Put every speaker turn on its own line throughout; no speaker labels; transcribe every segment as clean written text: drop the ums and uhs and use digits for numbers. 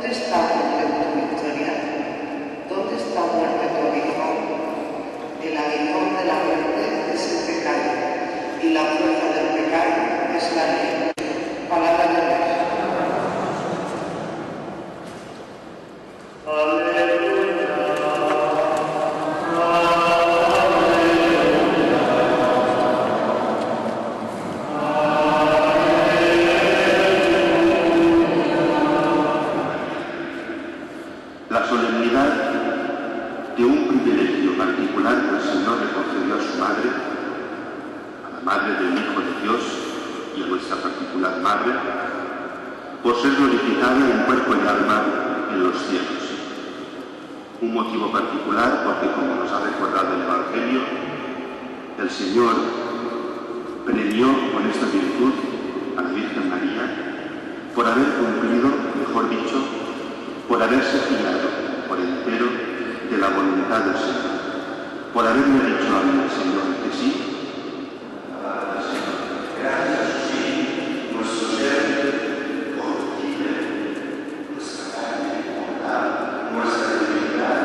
¿Dónde está tu victoria? ¿Dónde está muerte tu aguijón? El aguijón de la muerte es el pecado, y la fuerza del pecado es la ley. Palabra de Dios.
La solemnidad de un privilegio particular que el Señor le concedió a su madre, a la madre del Hijo de Dios y a nuestra particular madre, por ser glorificada en cuerpo y alma en los cielos. Un motivo particular porque, como nos ha recordado el Evangelio, el Señor premió con esta virtud a la Virgen María por haber cumplido, mejor dicho, por haberse fiado por entero de la voluntad del Señor, por haberle dicho al Señor que sí. Gracias a su sí, nuestro ser corruptible, nuestra carne mortal, nuestra debilidad,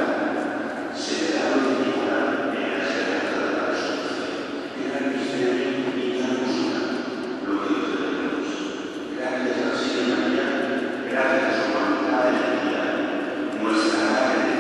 se verá glorificada en la esperanza de la resurrección. Gran misterio y gran hermosura, lo que Dios tenemos. Gracias a la Virgen María, gracias a su voluntad elegida, nuestra madre.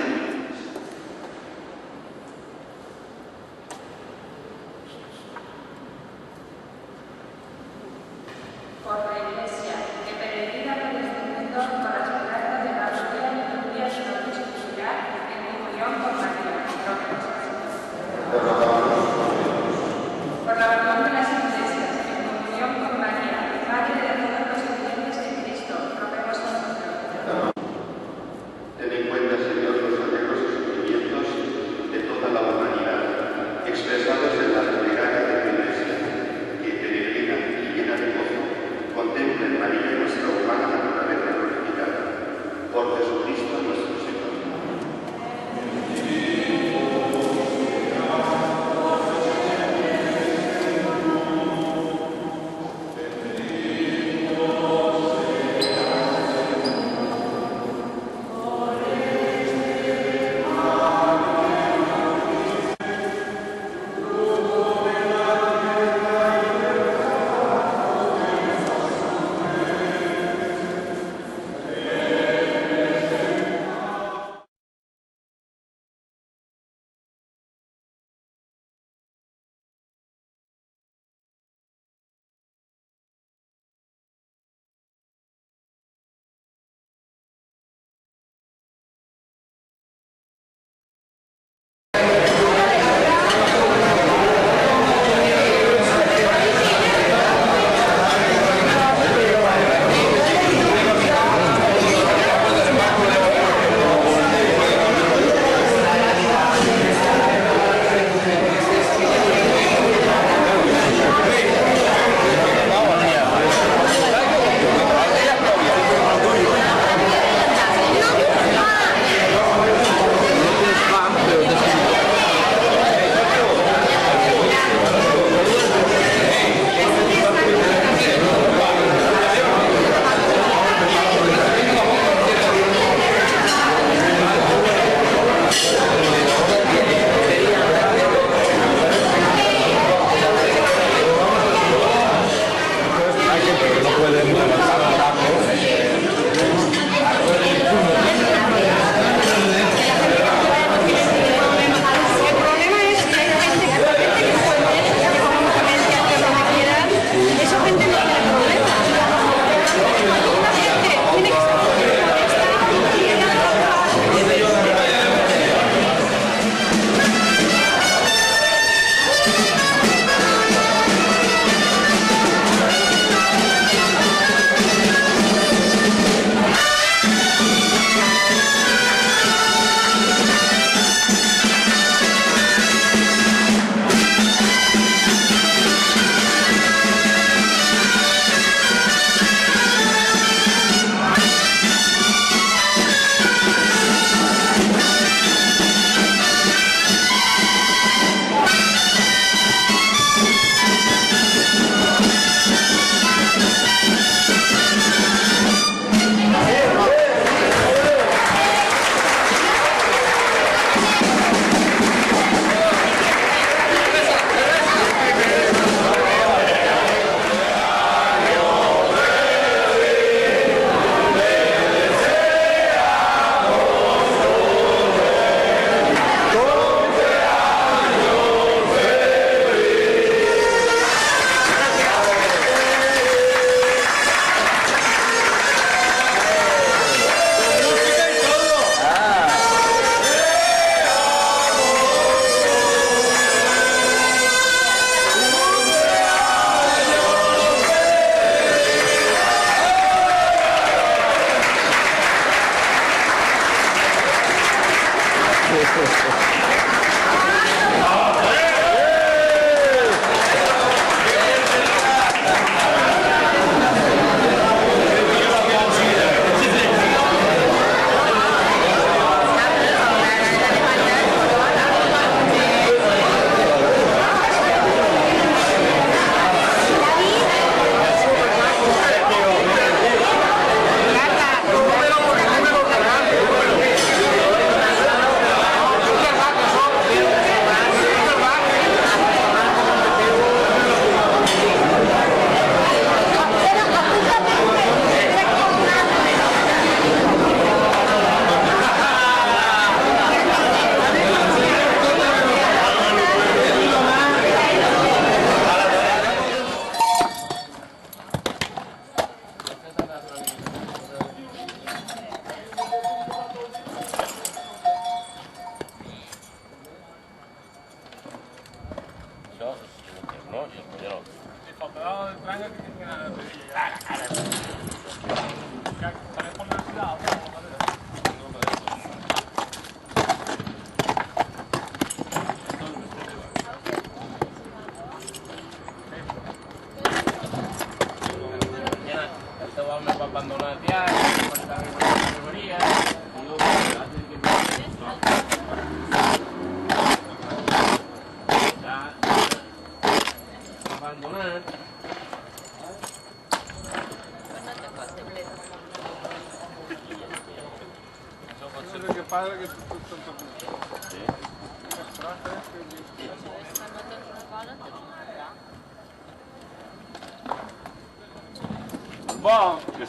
Bo, que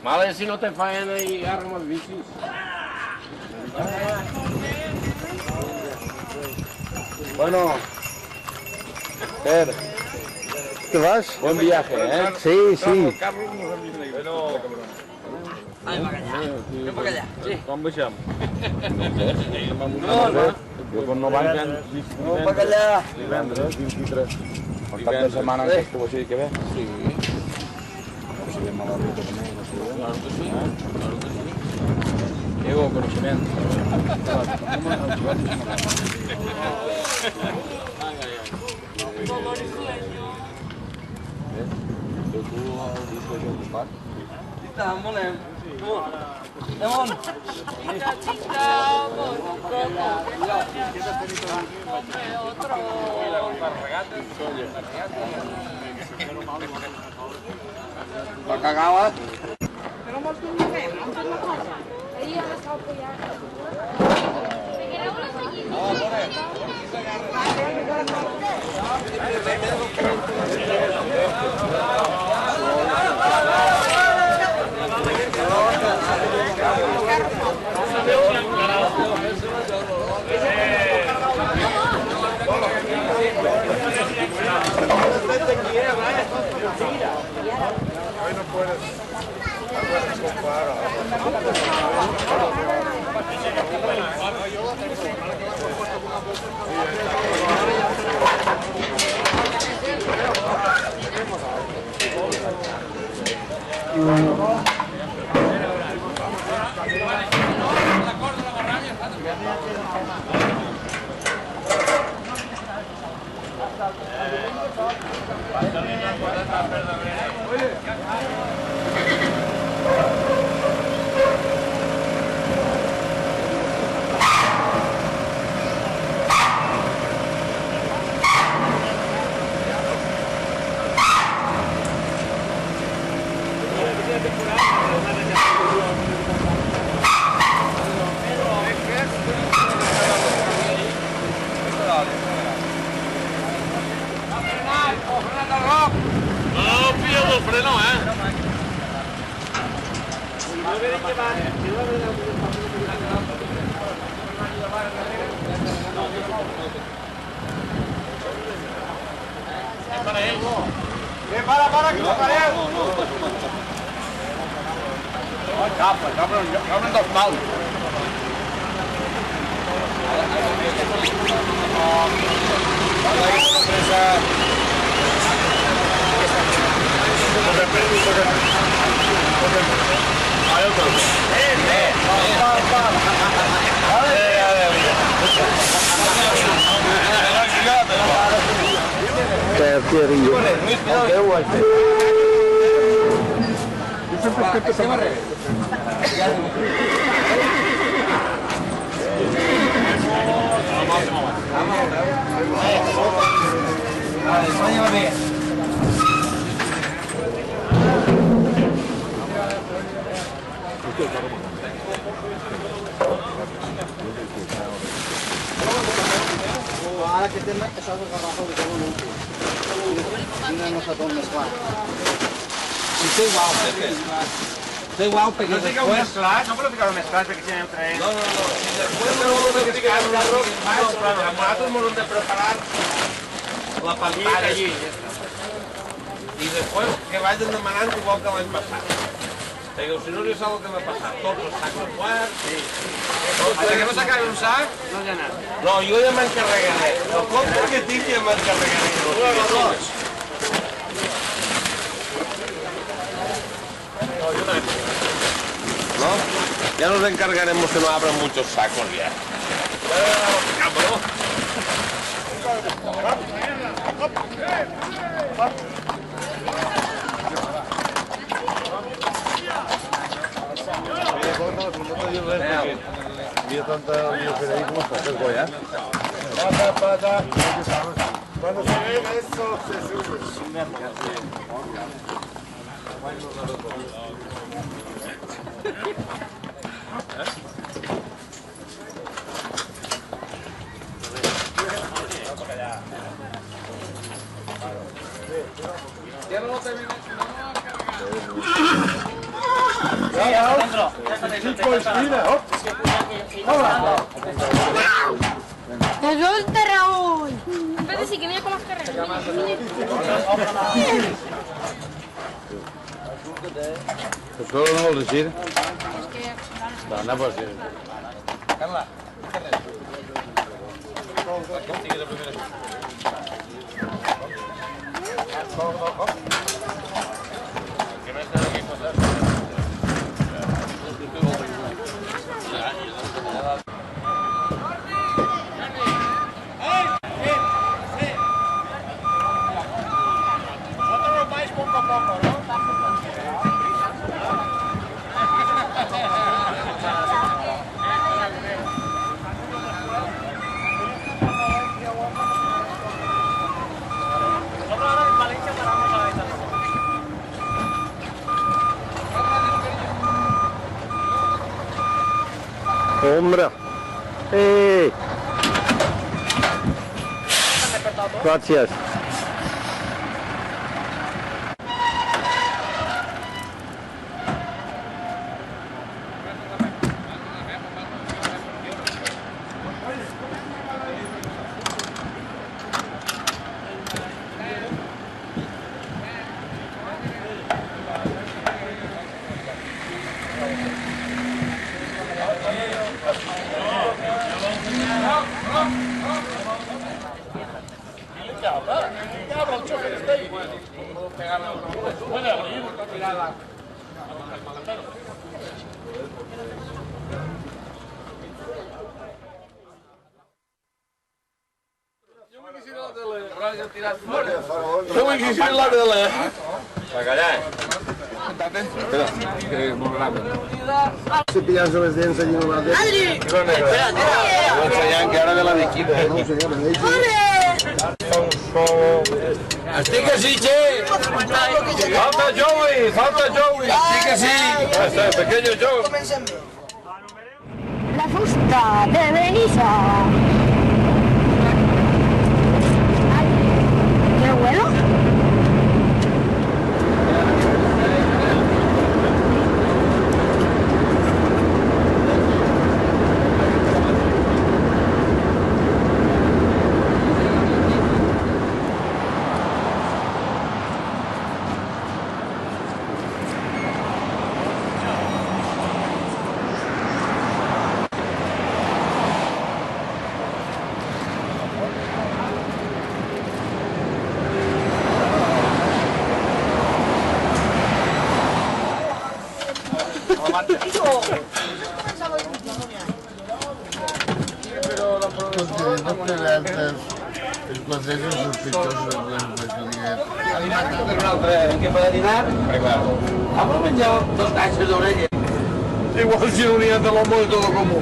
male si no te faena i agarren els bicis. Bueno, Per,
¿Te vas?
buen viaje, ¿eh?
Sí, sí.
Com baixem? No van divendres, 23. El cap de setmana en aquesta així que ve? Sí. Si ve a la ruta també, no sé. Claro que sí, claro que sí. Diego, coneixement.
La cagava.
Però vols que m'hi fem? Hem fet una cosa. Ahir ja l'estava apoyant.
Hoy no puedes comprar. Para, que no pareu! Cabren dos mal.
cigarrillo. ¿Qué guay?
Ara que té això de garrafa de todo mundo. No se torna més clar.
Té igual, té igual, perquè después... més clar, no podeu ficar-ho més clar, perquè si aneu traient... No. I després no podeu ficar un arroz más, però nosaltres ens hem de preparar la pantalla allí. I després que vagin demanant igual que l'any passat. Perquè si no, jo sé el que m'ha passat. Tots els sacs de quart... Ara que no s'acabi un sac, no hi ha anat. No, jo ja m'encarregaré. El compte que tinc ja m'encarregaré. ¿No? Ya nos encargaremos que no abran muchos sacos ya. Cuando se ve eso, se sube.
¡Te suelte, Raúl! En vez de decir que mira con las carreras.
Això no vols dir?
Es que...
No pots dir.
Carla,
Hombre. Gracias.
yo me quisiera la tele. Para callar.
Si pillas los dientes allí no va a hacer.
¡Adri!
Voy a enseñar que ahora de la viquita. Estic que sí, che. Falta Joey, falta Joey. Estic que sí. Este pequeño Joey.
La fusta de Benissa. ¡Qué bueno!
El proceso sospechoso de
per dinar, amb el menjar dos caixes d'orella.
Igual si no n'hi ha de l'home de tot comú.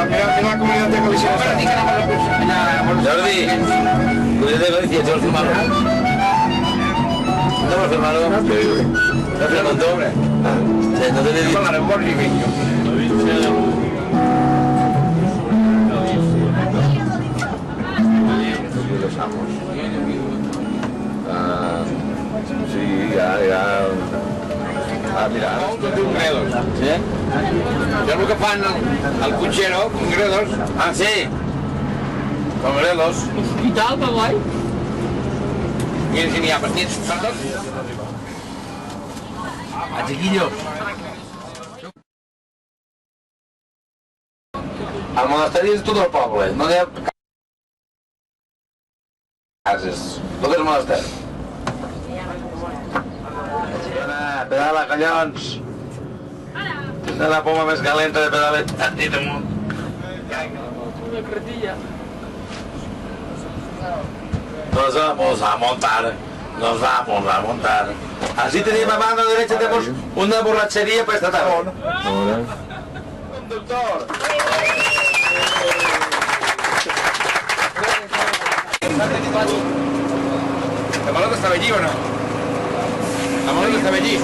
Mira la comunitat de Galícia.
Jordi, comunitat de Galícia, ¿te vas a firmarlo? ¿Te vas a firmarlo? ¿Te has firmado tú? No te digo.
Parlarem molt riquillo.
Sí, ya. Ah, mira,
Un gredos.
¿sí?
Ja el que fan al cotxero, con gredos.
Ah, sí. Con grelos.
I tal, que guai.
Mira si n'hi ha partits. Són tots.
A chiquillos. Al monasteri és tot el poble, no hi ha cases, tot és monasteri. Pedala, collons! És la poma més calenta de pedales tantit amunt.
Una cretilla.
Nos vamos a montar, nos vamos a montar. Así teníamos a mano derecha, tenemos una borrachería para esta tarde. Conductor.
La Manolo estava allí o no? La Manolo estava allí.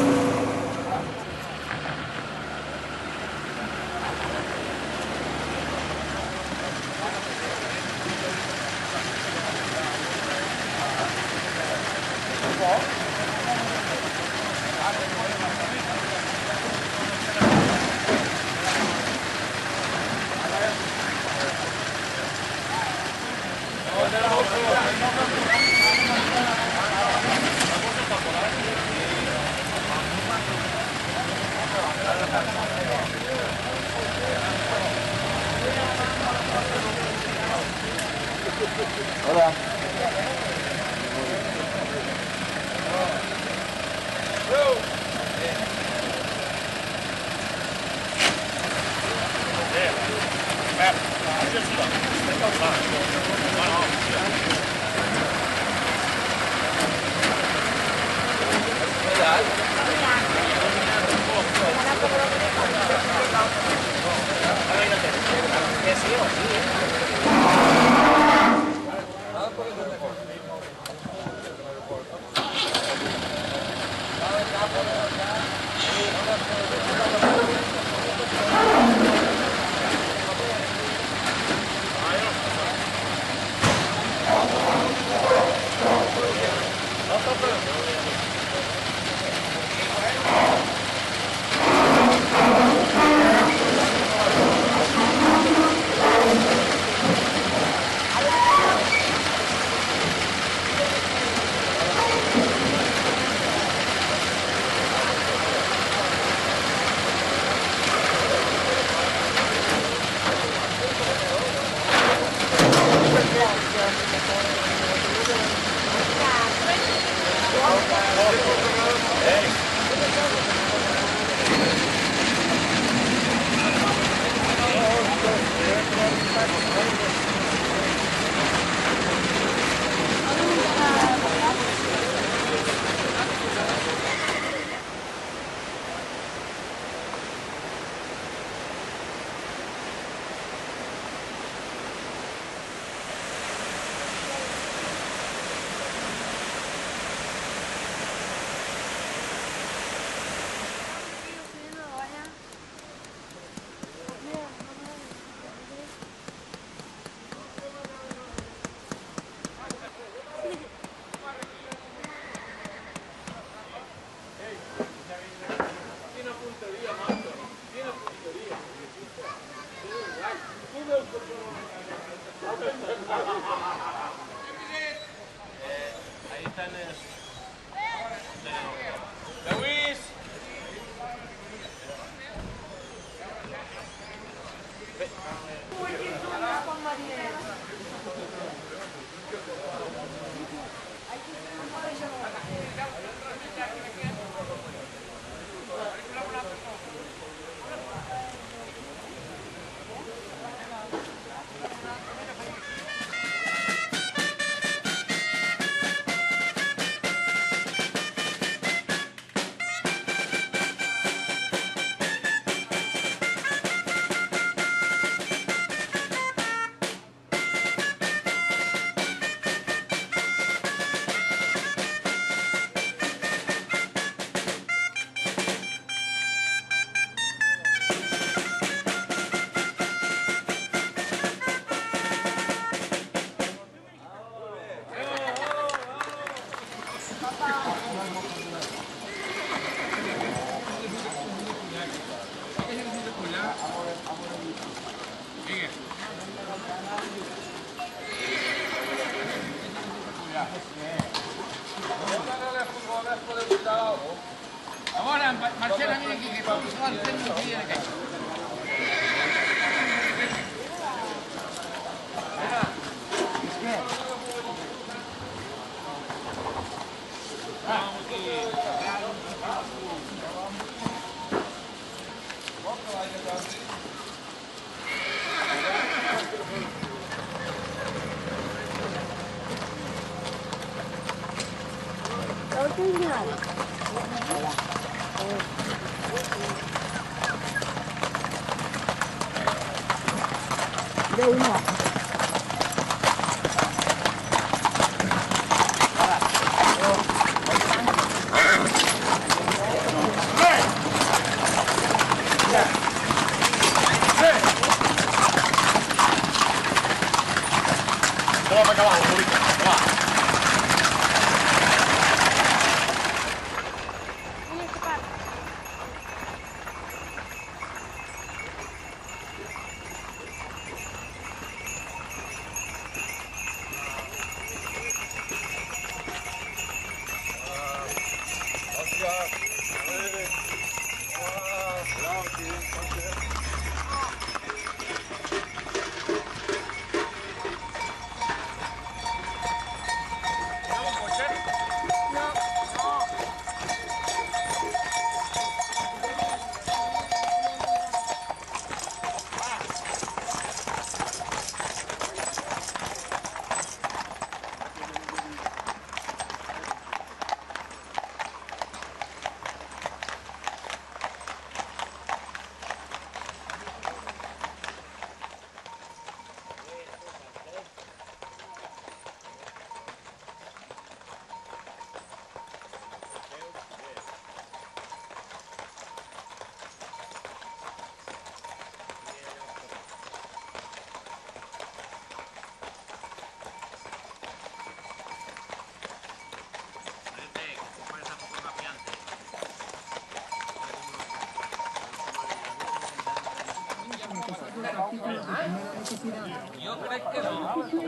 Ahora, Marcela, mira aquí, que vamos a hacer un día de calle.
De uno.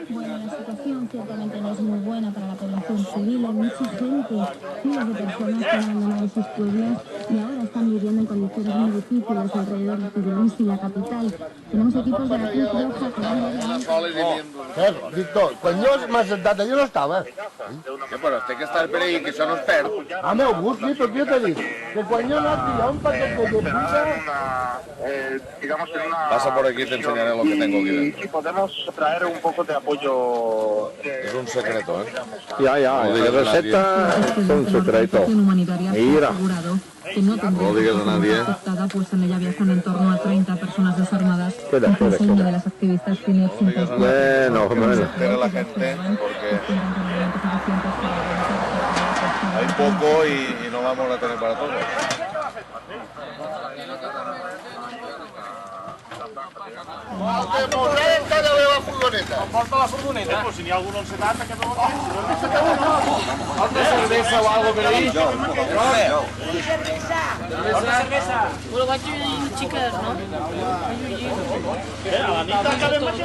Bueno, la situación ciertamente no es muy buena para la población civil. Hay mucha gente, miles de personas que han abandonado sus pueblos y ahora están viviendo en condiciones muy difíciles alrededor de Luis y la capital. Tenemos equipos de la Cruz Roja que van diariamente...
Víctor, quan jo m'ha sentat allà no estava.
Que però té que estar per ahí, que això no es perd.
A meu gust, sí, però jo t'he dit que quan jo he anat hi ha un paquet de pizza...
digamos en una...
Pasa por aquí y te enseñaré lo que tengo aquí dentro.
Y podemos traer un poco de apoyo...
Es un secreto, ¿eh?
Ja, la receta és un secreto. Mira.
Que no
No lo digas a nadie.
afectada, pues en ella viajan en torno a 30 personas desarmadas.
Espera.
Una de las activistas tiene 80.
Bueno,
Que se entere la gente, porque hay poco y no vamos a tener para todos.
la furgoneta.
Porta la furgoneta. Pues si n'hi ha algun on 70, que no Otra cerveza o algo per ahí. Cervesa.
Però vaig dir xiques, no?
A la nit acabem amb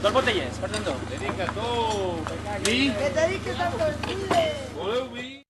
dos botelles, per tant. Dedica tu. Vi?
Que te dediques a costilles.
Voleu vi?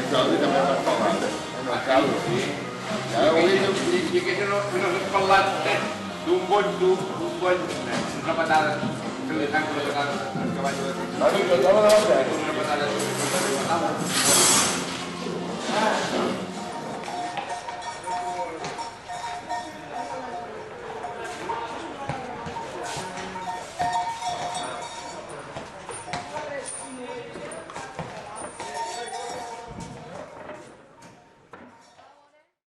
el Jordi també va parlar, en el caldo, sí.
I aquest no s'ha parlat d'un bon repetada, que li tanco la patada al cavall de la pizza.
Ah, sí, que estava de la
Una patada